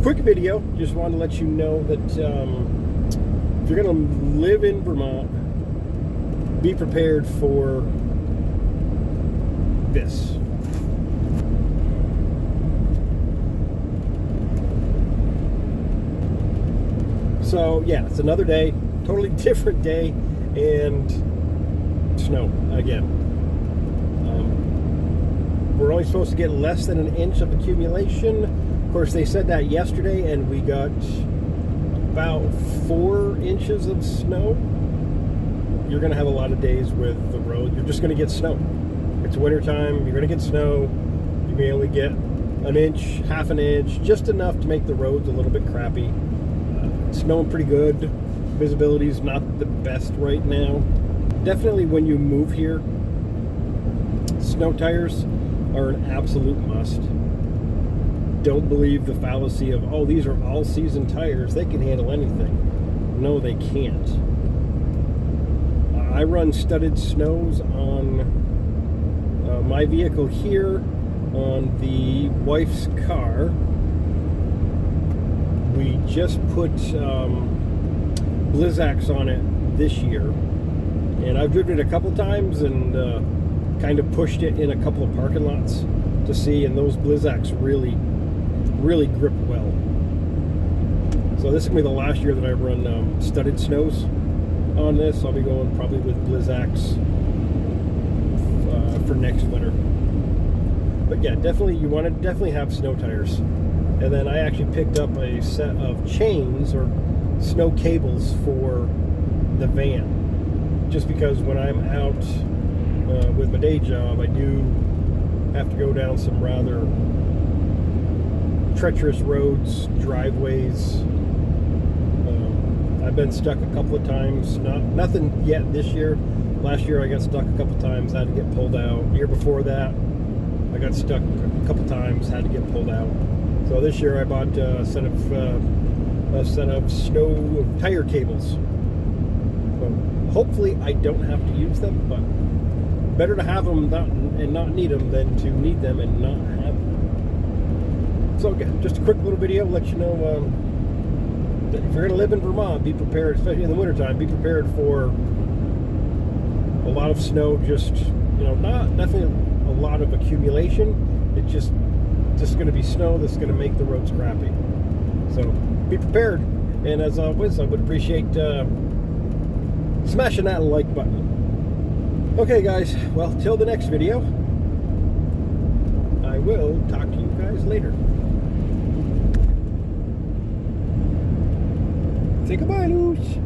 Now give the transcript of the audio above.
quick video. Just wanted to let you know that if you're going to live in Vermont, be prepared for this. So yeah, it's another day, totally different day, and snow again. We're only supposed to get less than an inch of accumulation. Of course, they said that yesterday, and we got about 4 inches of snow. You're going to have a lot of days with the road. You're just going to get snow. It's wintertime. You're going to get snow. You may only get an inch, half an inch, just enough to make the roads a little bit crappy. It's snowing pretty good. Visibility is not the best right now. Definitely when you move here, snow tires are an absolute must. Don't believe the fallacy of, oh, these are all-season tires. They can handle anything. No, they can't. I run studded snows on my vehicle here, on the wife's car. We just put Blizzaks on it this year, and I've driven it a couple times and kind of pushed it in a couple of parking lots to see, and those Blizzaks really grip well. So this is going to be the last year that I run studded snows on this. I'll be going probably with Blizzaks for next winter. But yeah, definitely you want to definitely have snow tires. And then I actually picked up a set of chains or snow cables for the van, just because when I'm out with my day job, I do have to go down some rather treacherous roads, driveways. I've been stuck a couple of times. Nothing yet this year. Last year I got stuck a couple of times, had to get pulled out. The year before that, I got stuck a couple of times, had to get pulled out. So this year I bought a set of snow tire cables. So hopefully I don't have to use them, but better to have them and not need them than to need them and not have them. So again, just a quick little video, let you know that if you're going to live in Vermont, be prepared, especially in the wintertime, be prepared for a lot of snow. Just, not definitely a lot of accumulation. It's just going to be snow that's going to make the roads crappy. So be prepared, and as always, I would appreciate smashing that like button. Okay guys, well, till the next video, I will talk to you guys later. Say goodbye, Luce.